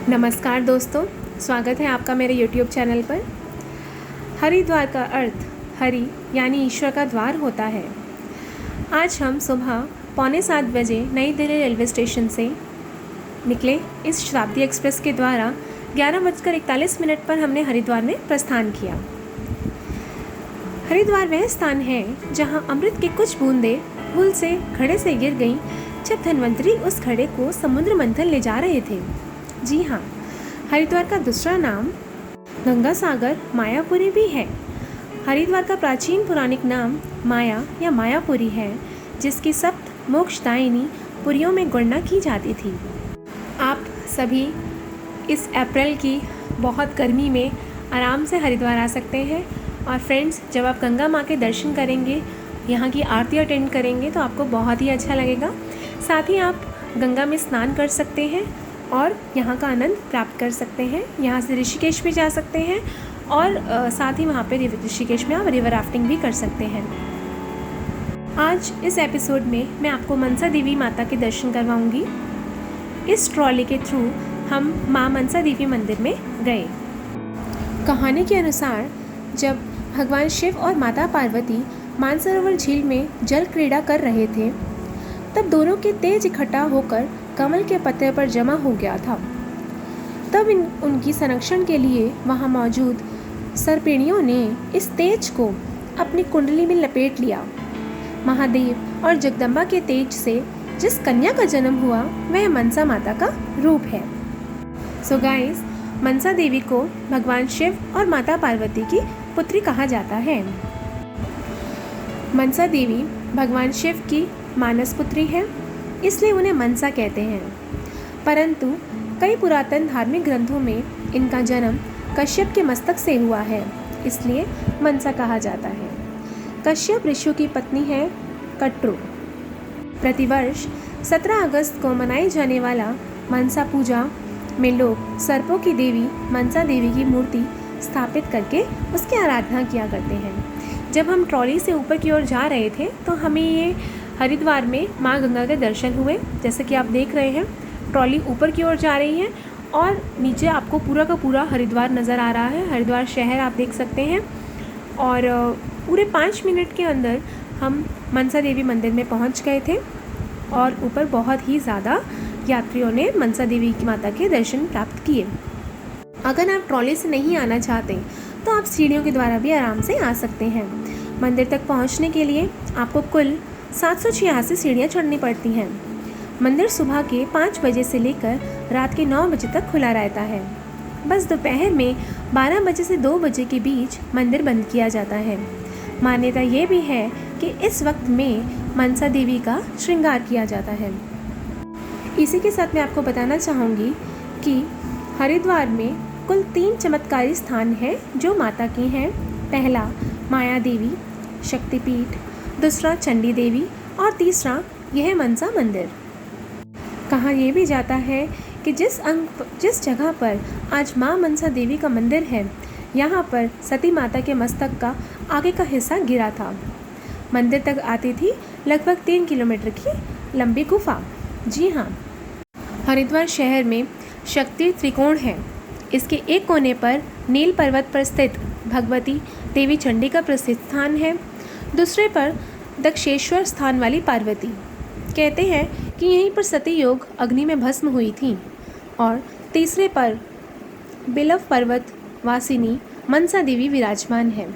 नमस्कार दोस्तों, स्वागत है आपका मेरे YouTube चैनल पर। हरिद्वार का अर्थ हरि यानी ईश्वर का द्वार होता है। आज हम सुबह 6:45 बजे नई दिल्ली रेलवे स्टेशन से निकले। इस शताब्दी एक्सप्रेस के द्वारा 11:41 पर हमने हरिद्वार में प्रस्थान किया। हरिद्वार वह स्थान है जहां अमृत की कुछ बूंदें भूल से घड़े से गिर गईं जब धन्वंतरी उस घड़े को समुद्र मंथन ले जा रहे थे। जी हाँ, हरिद्वार का दूसरा नाम गंगा सागर मायापुरी भी है। हरिद्वार का प्राचीन पुराणिक नाम माया या मायापुरी है, जिसकी सप्त मोक्षदायिनी पुरियों में गणना की जाती थी। आप सभी इस अप्रैल की बहुत गर्मी में आराम से हरिद्वार आ सकते हैं। और फ्रेंड्स, जब आप गंगा माँ के दर्शन करेंगे, यहाँ की आरती अटेंड करेंगे तो आपको बहुत ही अच्छा लगेगा। साथ ही आप गंगा में स्नान कर सकते हैं और यहाँ का आनंद प्राप्त कर सकते हैं। यहाँ से ऋषिकेश भी जा सकते हैं और साथ ही वहाँ पे ऋषिकेश में आप रिवर राफ्टिंग भी कर सकते हैं। आज इस एपिसोड में मैं आपको मनसा देवी माता के दर्शन करवाऊंगी। इस ट्रॉली के थ्रू हम माँ मनसा देवी मंदिर में गए। कहानी के अनुसार जब भगवान शिव और माता पार्वती मानसरोवर झील में जल क्रीड़ा कर रहे थे, तब दोनों के तेज इकट्ठा होकर कमल के पत्ते पर जमा हो गया था। तब उनकी संरक्षण के लिए वहां मौजूद सर्पिणियों ने इस तेज को अपनी कुंडली में लपेट लिया। महादेव और जगदम्बा के तेज से जिस कन्या का जन्म हुआ वह मनसा माता का रूप है। सो गाइस, मनसा देवी को भगवान शिव और माता पार्वती की पुत्री कहा जाता है। मनसा देवी भगवान शिव की मानस पुत्री है, इसलिए उन्हें मनसा कहते हैं। परंतु कई पुरातन धार्मिक ग्रंथों में इनका जन्म कश्यप के मस्तक से हुआ है, इसलिए मनसा कहा जाता है। कश्यप ऋषि की पत्नी है कट्रु। प्रतिवर्ष 17 अगस्त को मनाई जाने वाला मनसा पूजा में लोग सर्पों की देवी मनसा देवी की मूर्ति स्थापित करके उसकी आराधना किया करते हैं। जब हम ट्रॉली से ऊपर की ओर जा रहे थे तो हमें ये हरिद्वार में माँ गंगा के दर्शन हुए। जैसे कि आप देख रहे हैं, ट्रॉली ऊपर की ओर जा रही है और नीचे आपको पूरा का पूरा हरिद्वार नज़र आ रहा है। हरिद्वार शहर आप देख सकते हैं। और पूरे 5 मिनट के अंदर हम मनसा देवी मंदिर में पहुंच गए थे और ऊपर बहुत ही ज़्यादा यात्रियों ने मनसा देवी की माता के दर्शन प्राप्त किए। अगर आप ट्रॉली से नहीं आना चाहते तो आप सीढ़ियों के द्वारा भी आराम से आ सकते हैं। मंदिर तक पहुंचने के लिए आपको कुल 786 सीढ़ियाँ चढ़नी पड़ती हैं। मंदिर सुबह के 5 बजे से लेकर रात के 9 बजे तक खुला रहता है। बस दोपहर में 12 बजे से 2 बजे के बीच मंदिर बंद किया जाता है। मान्यता ये भी है कि इस वक्त में मनसा देवी का श्रृंगार किया जाता है। इसी के साथ मैं आपको बताना चाहूँगी कि हरिद्वार में कुल 3 चमत्कारी स्थान हैं जो माता की हैं। पहला माया देवी शक्तिपीठ, दूसरा चंडी देवी और तीसरा यह मनसा मंदिर। कहा यह भी जाता है कि जिस जगह पर आज माँ मनसा देवी का मंदिर है, यहाँ पर सती माता के मस्तक का आगे का हिस्सा गिरा था। मंदिर तक आती थी लगभग 3 किलोमीटर की लंबी गुफा। जी हाँ, हरिद्वार शहर में शक्ति त्रिकोण है। इसके एक कोने पर नील पर्वत पर स्थित भगवती देवी चंडी का प्रसिद्ध स्थान है। दूसरे पर दक्षेश्वर स्थान वाली पार्वती। कहते हैं कि यहीं पर सती योग अग्नि में भस्म हुई थी। और तीसरे पर बिलव पर्वत वासिनी मनसा देवी विराजमान है।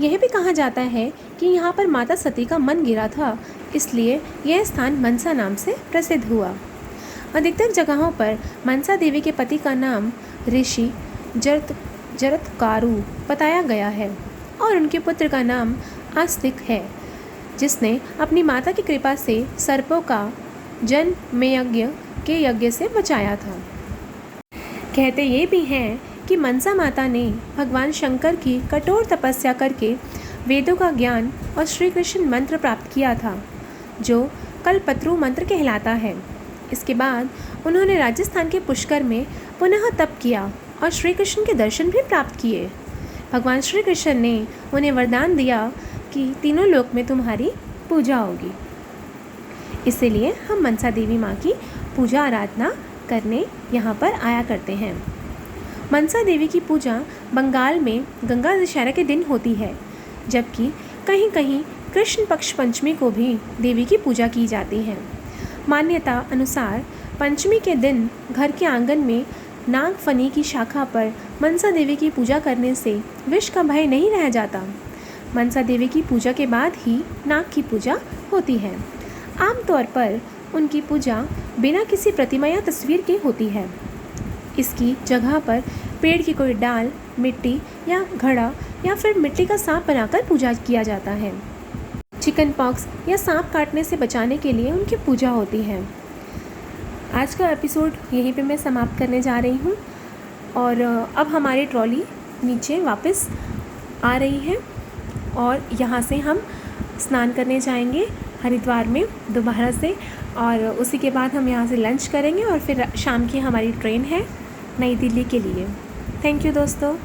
यह भी कहा जाता है कि यहाँ पर माता सती का मन गिरा था, इसलिए यह स्थान मनसा नाम से प्रसिद्ध हुआ। अधिकतर जगहों पर मनसा देवी के पति का नाम ऋषि जरत्कारु बताया गया है और उनके पुत्र का नाम आस्तिक है, जिसने अपनी माता की कृपा से सर्पों का जन्म यज्ञ के यज्ञ से बचाया था। कहते ये भी हैं कि मनसा माता ने भगवान शंकर की कठोर तपस्या करके वेदों का ज्ञान और श्री कृष्ण मंत्र प्राप्त किया था, जो कल्पतरु मंत्र कहलाता है। इसके बाद उन्होंने राजस्थान के पुष्कर में पुनः तप किया और श्री कृष्ण के दर्शन भी प्राप्त किए। भगवान श्री कृष्ण ने उन्हें वरदान दिया कि तीनों लोक में तुम्हारी पूजा होगी। इसीलिए हम मनसा देवी माँ की पूजा आराधना करने यहाँ पर आया करते हैं। मनसा देवी की पूजा बंगाल में गंगा दशहरा के दिन होती है, जबकि कहीं कहीं कृष्ण पक्ष पंचमी को भी देवी की पूजा की जाती है। मान्यता अनुसार पंचमी के दिन घर के आंगन में नाग फनी की शाखा पर मनसा देवी की पूजा करने से विष का भय नहीं रह जाता। मनसा देवी की पूजा के बाद ही नाग की पूजा होती है। आमतौर पर उनकी पूजा बिना किसी प्रतिमा या तस्वीर के होती है। इसकी जगह पर पेड़ की कोई डाल, मिट्टी या घड़ा या फिर मिट्टी का सांप बनाकर पूजा किया जाता है। चिकन पॉक्स या सांप काटने से बचाने के लिए उनकी पूजा होती है। आज का एपिसोड यहीं पे मैं समाप्त करने जा रही हूँ और अब हमारी ट्रॉली नीचे वापस आ रही है और यहाँ से हम स्नान करने जाएंगे हरिद्वार में दोबारा से, और उसी के बाद हम यहाँ से लंच करेंगे और फिर शाम की हमारी ट्रेन है नई दिल्ली के लिए। थैंक यू दोस्तों।